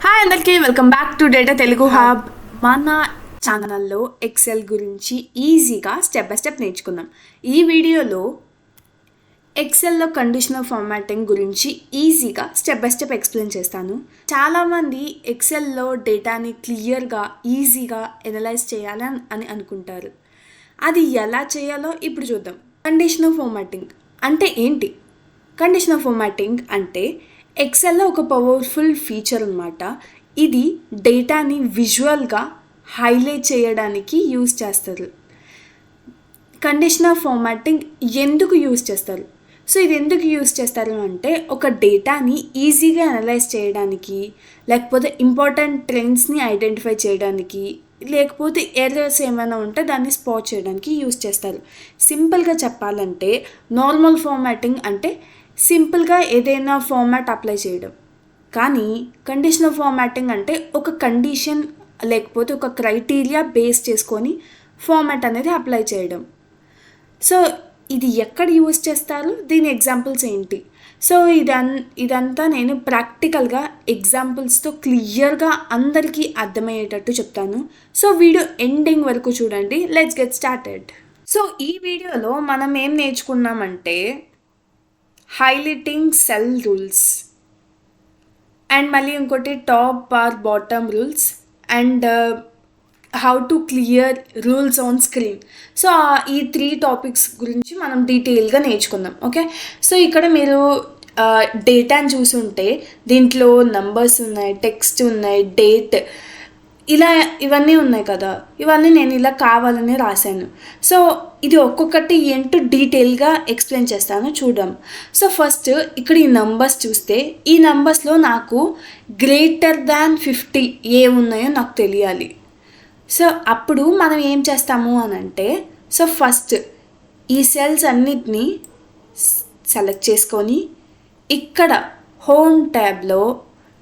Hi అందరికీ welcome back to data Telugu hub. మన ఛానల్లో ఎక్సెల్ గురించి ఈజీగా స్టెప్ బై స్టెప్ నేర్చుకుందాం. ఈ వీడియోలో ఎక్సెల్లో కండిషనల్ ఫార్మాటింగ్ గురించి ఈజీగా స్టెప్ బై స్టెప్ ఎక్స్ప్లెయిన్ చేస్తాను. చాలామంది ఎక్సెల్లో డేటాని క్లియర్గా ఈజీగా ఎనలైజ్ చేయాలి అని అనుకుంటారు. అది ఎలా చేయాలో ఇప్పుడు చూద్దాం. కండిషనల్ ఫార్మాటింగ్ అంటే ఏంటి? కండిషనల్ ఫార్మాటింగ్ అంటే ఎక్సెల్లో ఒక పవర్ఫుల్ ఫీచర్ అన్నమాట. ఇది డేటాని విజువల్గా హైలైట్ చేయడానికి యూజ్ చేస్తారు. కండిషనల్ ఫార్మాటింగ్ ఎందుకు యూజ్ చేస్తారు? సో ఇది ఎందుకు యూజ్ చేస్తారు అంటే ఒక డేటాని ఈజీగా అనలైజ్ చేయడానికి, లేకపోతే ఇంపార్టెంట్ ట్రెండ్స్ని ఐడెంటిఫై చేయడానికి, లేకపోతే ఎర్రర్స్ ఏమైనా ఉంటే దాన్ని స్పాట్ చేయడానికి యూజ్ చేస్తారు. సింపుల్గా చెప్పాలంటే నార్మల్ ఫార్మాటింగ్ అంటే సింపుల్గా ఏదైనా ఫార్మాట్ అప్లై చేయడం. కానీ కండిషనల్ ఫార్మాటింగ్ అంటే ఒక కండిషన్ లేకపోతే ఒక క్రైటీరియా బేస్ చేసుకొని ఫార్మాట్ అనేది అప్లై చేయడం. సో ఇది ఎక్కడ యూజ్ చేస్తారు, దీని ఎగ్జాంపుల్స్ ఏంటి? సో ఇదంతా నేను ప్రాక్టికల్గా ఎగ్జాంపుల్స్తో క్లియర్గా అందరికీ అర్థమయ్యేటట్టు చెప్తాను. సో వీడియో ఎండింగ్ వరకు చూడండి. Let's get started. సో ఈ వీడియోలో మనం ఏం నేర్చుకున్నామంటే హైలైటింగ్ సెల్ రూల్స్, అండ్ మళ్ళీ ఇంకోటి top or bottom rules, and how to clear rules on screen. So ఈ 3 టాపిక్స్ గురించి మనం డీటెయిల్గా నేర్చుకుందాం. ఓకే, సో ఇక్కడ మీరు డేటాని చూసుంటే దీంట్లో నంబర్స్ ఉన్నాయి, టెక్స్ట్ ఉన్నాయి, డేట్, ఇవన్నీ ఉన్నాయి కదా. ఇవన్నీ నేను ఇలా కావాలని రాశాను. సో ఇది ఒక్కొక్కటి ఏంటో డీటెయిల్గా ఎక్స్ప్లెయిన్ చేస్తాను, చూద్దాం. సో ఫస్ట్ ఇక్కడ ఈ నంబర్స్ చూస్తే ఈ నంబర్స్లో నాకు గ్రేటర్ దాన్ 50 ఏ ఉన్నాయో నాకు తెలియాలి. సో అప్పుడు మనం ఏం చేస్తాము అని అంటే, సో ఫస్ట్ ఈ సెల్స్ అన్నిటినీ సెలెక్ట్ చేసుకొని ఇక్కడ హోమ్ ట్యాబ్లో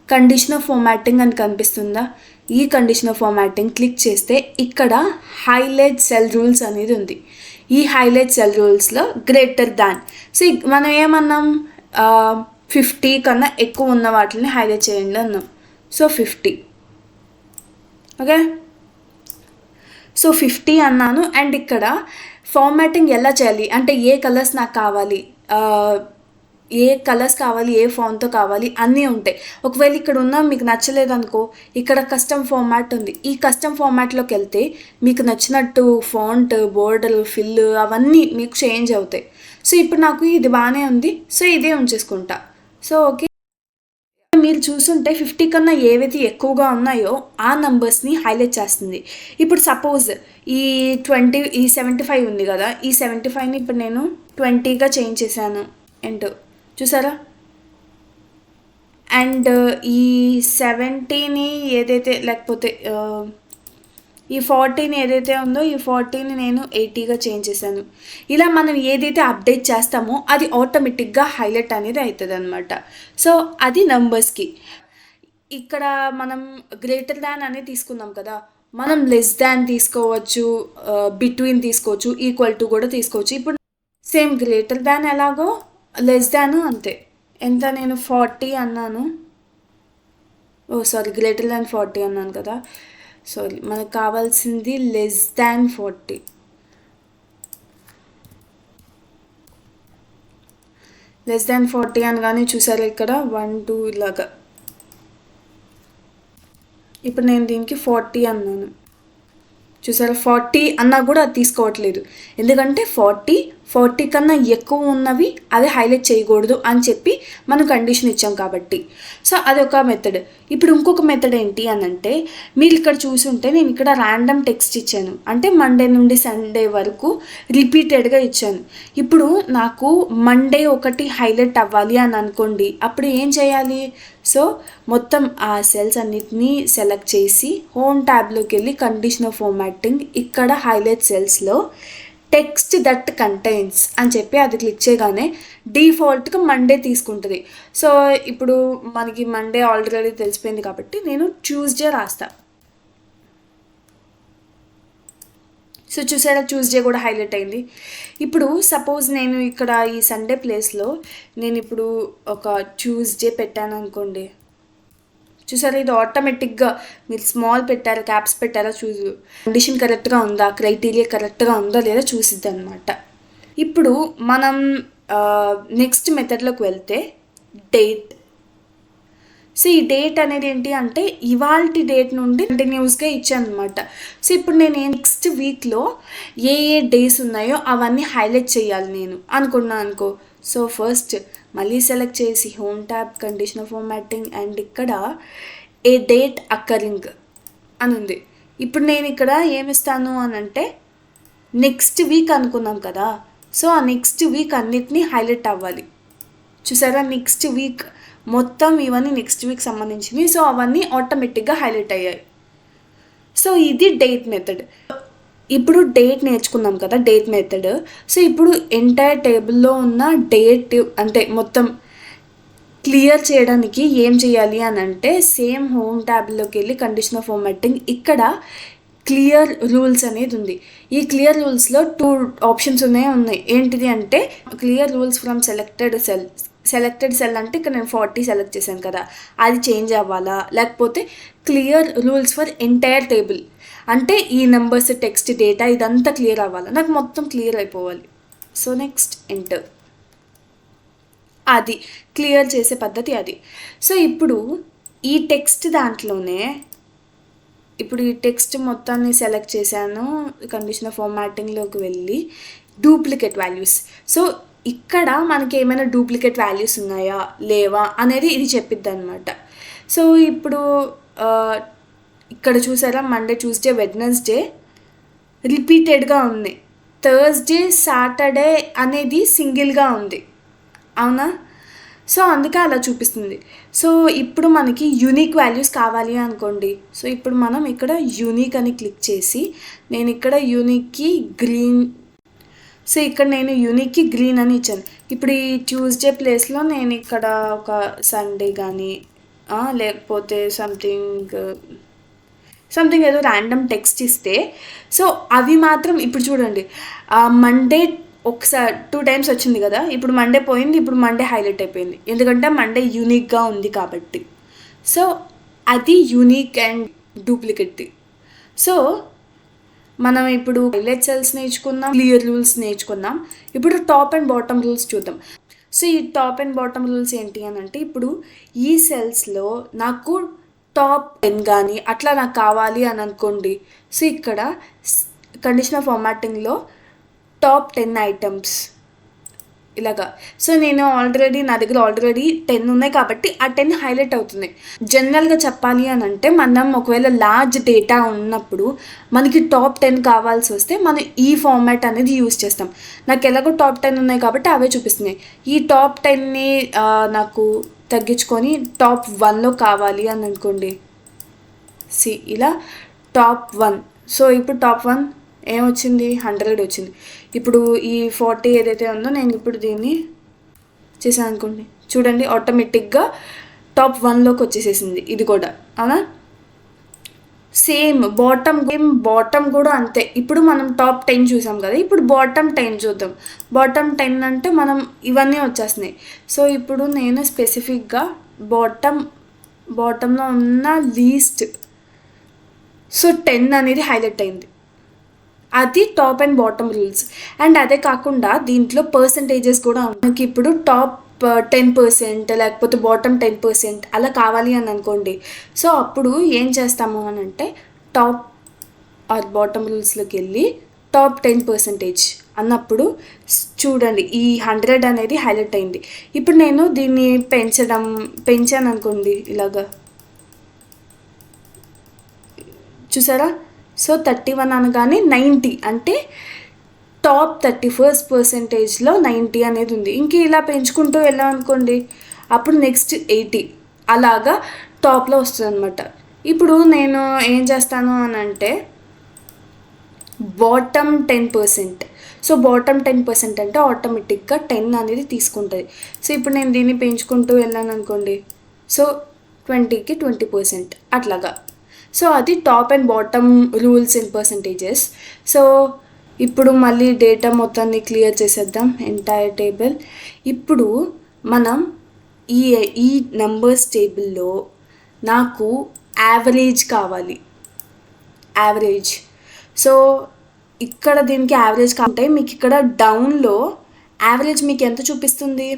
కండిషనల్ ఫార్మాటింగ్ అని కనిపిస్తుందా? ఈ కండిషనల్ ఫార్మాటింగ్ క్లిక్ చేస్తే ఇక్కడ హైలైట్ సెల్ రూల్స్ అనేది ఉంది. ఈ హైలైట్ సెల్ రూల్స్లో గ్రేటర్ దాన్, సో మనం ఏమన్నాం, 50 కన్నా ఎక్కువ ఉన్న వాటిని హైలైట్ చేయండి అన్నాం. సో 50. ఓకే, సో 50 అన్నాను. అండ్ ఇక్కడ ఫార్మాటింగ్ ఎలా చేయాలి అంటే ఏ కలర్స్ నాకు కావాలి, ఏ కలర్స్ కావాలి, ఏ ఫాంట్తో కావాలి అన్నీ ఉంటాయి. ఒకవేళ ఇక్కడ ఉన్న మీకు నచ్చలేదు అనుకో, ఇక్కడ కస్టమ్ ఫార్మాట్ ఉంది. ఈ కస్టమ్ ఫార్మాట్లోకి వెళ్తే మీకు నచ్చినట్టు ఫాంట్, బోర్డర్, ఫిల్ అవన్నీ మీకు చేంజ్ అవుతాయి. సో ఇప్పుడు నాకు ఇది బాగానే ఉంది, సో ఇదే ఉంచేసుకుంటా. సో ఓకే, మీరు చూసుంటే 50 కన్నా ఏవైతే ఎక్కువగా ఉన్నాయో ఆ నంబర్స్ని హైలైట్ చేస్తుంది. ఇప్పుడు సపోజ్ ఈ 75 ఉంది కదా, ఈ 75ని ఇప్పుడు నేను 20గా చేంజ్ చేశాను. ఏంటో చూసారా? అండ్ ఈ 70ని ఏదైతే, లేకపోతే ఈ 40ని ఏదైతే ఉందో ఈ 40ని నేను 80గా చేంజ్ చేశాను. ఇలా మనం ఏదైతే అప్డేట్ చేస్తామో అది ఆటోమేటిక్గా హైలైట్ అనేది అవుతుంది అనమాట. సో అది నంబర్స్కి. ఇక్కడ మనం గ్రేటర్ దాన్ అనేది తీసుకున్నాం కదా, మనం లెస్ దాన్ తీసుకోవచ్చు, బిట్వీన్ తీసుకోవచ్చు, ఈక్వల్ టు కూడా తీసుకోవచ్చు. ఇప్పుడు సేమ్ గ్రేటర్ దాన్ ఎలాగో లెస్ దాన్ అంతే. ఎంత, నేను 40 అన్నాను, సారీ గ్రేటర్ దాన్ 40 అన్నాను కదా. సారీ, మనకు కావాల్సింది లెస్ దాన్ 40. లెస్ దాన్ 40 అనగానే చూసారు ఇక్కడ 1 2 ఇలాగా. ఇప్పుడు నేను దీనికి 40 అన్నాను, చూసారా? 40 అన్నా కూడా అది తీసుకోవట్లేదు, ఎందుకంటే 40 కన్నా ఎక్కువ ఉన్నవి అది హైలైట్ చేయకూడదు అని చెప్పి మనం కండిషన్ ఇచ్చాం కాబట్టి. సో అదొక మెథడ్. ఇప్పుడు ఇంకొక మెథడ్ ఏంటి అని అంటే, మీరు ఇక్కడ చూసుంటే నేను ఇక్కడ ర్యాండమ్ టెక్స్ట్ ఇచ్చాను, అంటే మండే నుండి సండే వరకు రిపీటెడ్గా ఇచ్చాను. ఇప్పుడు నాకు మండే ఒకటి హైలైట్ అవ్వాలి అని అనుకోండి, అప్పుడు ఏం చేయాలి? సో మొత్తం ఆ సెల్స్ అన్నిటినీ సెలెక్ట్ చేసి హోమ్ ట్యాబ్లోకి వెళ్ళి కండిషనల్ ఫార్మాటింగ్, ఇక్కడ హైలైట్ సెల్స్లో టెక్స్ట్ దట్ కంటైన్స్ అని చెప్పి అది క్లిక్ చేయగానే డిఫాల్ట్గా మండే తీసుకుంటుంది. సో ఇప్పుడు మనకి మండే ఆల్రెడీ తెలిసిపోయింది కాబట్టి నేను ట్యూస్డే రాస్తా. సో చూసారా, ట్యూస్డే కూడా హైలైట్ అయింది. ఇప్పుడు సపోజ్ నేను ఇక్కడ ఈ సండే ప్లేస్లో నేను ఇప్పుడు ఒక ట్యూస్డే పెట్టాను అనుకోండి, చూసారా, ఇది ఆటోమేటిక్గా మీరు స్మాల్ పెట్టారా క్యాప్స్ పెట్టారా కండిషన్ కరెక్ట్గా ఉందా, క్రైటీరియా కరెక్ట్గా ఉందా లేదా చూసిద్ది అనమాట. ఇప్పుడు మనం నెక్స్ట్ మెథడ్లోకి వెళ్తే డేట్. సో ఈ డేట్ అనేది ఏంటి అంటే ఇవాల్టి డేట్ నుండి కంటిన్యూస్గా ఇచ్చాను అనమాట. సో ఇప్పుడు నేను నెక్స్ట్ వీక్లో ఏ డేస్ ఉన్నాయో అవన్నీ హైలైట్ చేయాలి నేను అనుకున్నాను అనుకో. సో ఫస్ట్ మళ్ళీ సెలెక్ట్ చేసి home tab, conditioner formatting, and ఇక్కడ ఏ డేట్ అక్కరింగ్ అని ఉంది. ఇప్పుడు నేను ఇక్కడ ఏమిస్తాను అని అంటే నెక్స్ట్ వీక్ అనుకున్నాం కదా, సో ఆ నెక్స్ట్ వీక్ అన్నిటినీ హైలైట్ అవ్వాలి. చూసారా, నెక్స్ట్ వీక్ మొత్తం ఇవన్నీ నెక్స్ట్ వీక్ సంబంధించినవి. సో అవన్నీ ఆటోమేటిక్గా హైలైట్ అయ్యాయి. సో ఇది డేట్ మెథడ్. ఇప్పుడు డేట్ నేర్చుకున్నాం కదా, డేట్ మెథడ్. సో ఇప్పుడు ఎంటైర్ టేబుల్లో ఉన్న డేట్ అంటే మొత్తం క్లియర్ చేయడానికి ఏం చేయాలి అని అంటే సేమ్ హోమ్ ట్యాబ్లోకి వెళ్ళి కండిషనర్ ఫార్మాటింగ్, ఇక్కడ క్లియర్ రూల్స్ అనేది ఉంది. ఈ క్లియర్ రూల్స్లో 2 ఆప్షన్స్ ఉన్నాయి. ఏంటిది అంటే clear rules from selected cell అంటే ఇక్కడ నేను 40 సెలెక్ట్ చేశాను కదా, అది చేంజ్ అవ్వాలా, లేకపోతే clear rules for entire table అంటే ఈ నెంబర్స్, టెక్స్ట్, డేటా ఇదంతా క్లియర్ అవ్వాలి, నాకు మొత్తం క్లియర్ అయిపోవాలి. సో నెక్స్ట్ ఎంటర్, అది క్లియర్ చేసే పద్ధతి అది. సో ఇప్పుడు ఈ టెక్స్ట్ దాంట్లోనే ఇప్పుడు ఈ టెక్స్ట్ మొత్తాన్ని సెలెక్ట్ చేశాను, కండిషనర్ ఫార్మాటింగ్లోకి వెళ్ళి డూప్లికేట్ వాల్యూస్. సో ఇక్కడ మనకి ఏమైనా డూప్లికేట్ వాల్యూస్ ఉన్నాయా లేవా అనేది ఇది చెప్పిద్ది అనమాట. సో ఇప్పుడు ఇక్కడ చూసారా, మండే, ట్యూస్డే, వెడ్నెస్డే రిపీటెడ్గా ఉంది, థర్స్డే, సాటర్డే అనేది సింగిల్గా ఉంది, అవునా? సో అందుకే అలా చూపిస్తుంది. సో ఇప్పుడు మనకి యూనిక్ వాల్యూస్ కావాలి అనుకోండి. సో ఇప్పుడు మనం ఇక్కడ యూనిక్ అని క్లిక్ చేసి నేను ఇక్కడ యూనిక్కి గ్రీన్, సో ఇక్కడ నేను యూనిక్కి గ్రీన్ అని ఇచ్చాను. ఇప్పుడు ఈ ట్యూస్డే ప్లేస్లో నేను ఇక్కడ ఒక సండే కానీ లేకపోతే సంథింగ్ ఏదో ర్యాండమ్ టెక్స్ట్ ఇస్తే, సో అవి మాత్రం ఇప్పుడు చూడండి, మండే ఒకసారి 2 times వచ్చింది కదా, ఇప్పుడు మండే పోయింది, ఇప్పుడు మండే హైలైట్ అయిపోయింది, ఎందుకంటే మండే యూనిక్గా ఉంది కాబట్టి. సో అది యూనిక్ అండ్ డూప్లికేట్. సో మనం ఇప్పుడు హైలైట్ సెల్స్ నేర్చుకున్నాం, క్లియర్ రూల్స్ నేర్చుకున్నాం. ఇప్పుడు టాప్ అండ్ బాటమ్ రూల్స్ చూద్దాం. సో ఈ టాప్ అండ్ బాటమ్ రూల్స్ ఏంటి అని అంటే ఇప్పుడు ఈ సెల్స్లో నాకు టాప్ 10 కానీ అట్లా నాకు కావాలి అని అనుకోండి. సో ఇక్కడ కండిషనర్ ఫార్మాటింగ్లో టాప్ 10 ఐటమ్స్ ఇలాగా. సో నేను నా దగ్గర ఆల్రెడీ 10 ఉన్నాయి కాబట్టి ఆ 10 హైలైట్ అవుతుంది. జనరల్గా చెప్పాలి అని అంటే మనం ఒకవేళ లార్జ్ డేటా ఉన్నప్పుడు మనకి టాప్ 10 కావాల్సి వస్తే మనం ఈ ఫార్మాట్ అనేది యూజ్ చేస్తాం. నాకు ఎలాగో టాప్ 10 ఉన్నాయి కాబట్టి అవే చూపిస్తున్నాయి. ఈ టాప్ 10ని నాకు తగ్గించుకొని టాప్ 1లో కావాలి అని అనుకోండి. ఇలా టాప్ 1. సో ఇప్పుడు టాప్ 1 ఏమొచ్చింది, 100 వచ్చింది. ఇప్పుడు ఈ 40 ఏదైతే ఉందో నేను ఇప్పుడు దీన్ని చేశాను అనుకోండి, చూడండి ఆటోమేటిక్గా టాప్ 1లోకి వచ్చేసేసింది ఇది కూడా, అవునా? సేమ్ బాటమ్ కూడా అంతే. ఇప్పుడు మనం టాప్ 10 చూసాం కదా, ఇప్పుడు బాటమ్ 10 చూద్దాం. బాటమ్ 10 అంటే మనం ఇవన్నీ వచ్చేస్తున్నాయి. సో ఇప్పుడు నేను స్పెసిఫిక్గా బాటంలో ఉన్న లీస్ట్, సో 10 అనేది హైలైట్ అయింది. అది top and bottom rules. And అదే కాకుండా దీంట్లో పర్సంటేజెస్ కూడా మనకి ఇప్పుడు టాప్ 10% లేకపోతే బాటమ్ 10% అలా కావాలి అని అనుకోండి. సో అప్పుడు ఏం చేస్తాము అని అంటే టాప్ ఆర్ బాటమ్ రూల్స్లోకి వెళ్ళి టాప్ 10% అన్నప్పుడు చూడండి ఈ 100 అనేది హైలైట్ అయింది. ఇప్పుడు నేను దీన్ని పెంచాను అనుకోండి ఇలాగా, చూసారా? సో 31 అనగానే 90 అంటే టాప్ 31%లో 90 అనేది ఉంది. ఇంక ఇలా పెంచుకుంటూ వెళ్ళాం అనుకోండి, అప్పుడు నెక్స్ట్ 80 అలాగా టాప్లో వస్తుంది అనమాట. ఇప్పుడు నేను ఏం చేస్తాను అని అంటే బాటమ్ 10%. సో బాటమ్ 10% అంటే ఆటోమేటిక్గా 10 అనేది తీసుకుంటుంది. సో ఇప్పుడు నేను దీన్ని పెంచుకుంటూ వెళ్ళాను అనుకోండి, సో 20కి 20% అట్లాగా. సో అది top and bottom rules in percentages. So ఇప్పుడు మళ్ళీ డేటా మొత్తాన్ని క్లియర్ చేసేద్దాం, ఎంటైర్ టేబుల్. ఇప్పుడు మనం ఈ నెంబర్స్ టేబుల్లో నాకు యావరేజ్ కావాలి, యావరేజ్. సో ఇక్కడ దీనికి యావరేజ్ కావాలంటే మీకు ఇక్కడ డౌన్లో యావరేజ్ మీకు ఎంత చూపిస్తుంది,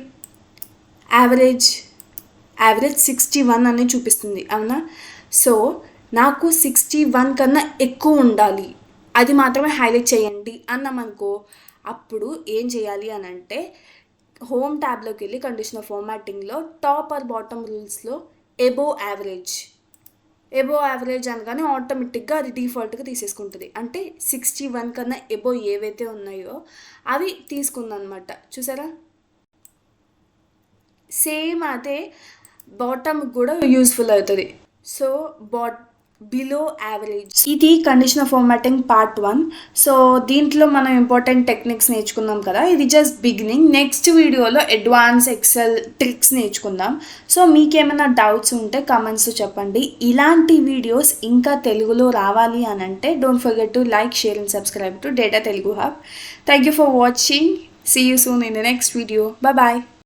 యావరేజ్ 61 అని చూపిస్తుంది, అవునా? సో నాకు 61 కన్నా ఎక్కువ ఉండాలి, అది మాత్రమే హైలైట్ చేయండి అన్నామనుకో, అప్పుడు ఏం చేయాలి అని అంటే హోమ్ ట్యాబ్లోకి వెళ్ళి కండిషన్ ఆఫ్ ఫార్మాటింగ్లో టాప్ ఆర్ బాటమ్ రూల్స్లో ఎబోవ్ యావరేజ్ అనగానే ఆటోమేటిక్గా అది డిఫాల్ట్గా తీసేసుకుంటుంది. అంటే 61 కన్నా ఎబోవ్ ఏవైతే ఉన్నాయో అవి తీసుకుందనమాట. చూసారా? సేమ్ అదే బాటమ్ కూడా యూస్ఫుల్ అవుతుంది. సో బిలో యావరేజ్, ఇది condition of formatting part 1. So దీంట్లో మనం ఇంపార్టెంట్ టెక్నిక్స్ నేర్చుకుందాం కదా, ఇది జస్ట్ బిగినింగ్. నెక్స్ట్ వీడియోలో అడ్వాన్స్ ఎక్సెల్ ట్రిక్స్ నేర్చుకుందాం. సో మీకేమైనా డౌట్స్ ఉంటే కమెంట్స్లో చెప్పండి. ఇలాంటి వీడియోస్ ఇంకా తెలుగులో రావాలి అని అంటే don't forget to like, share and subscribe to data Telugu hub. Thank you for watching. See you soon in the next video. Bye.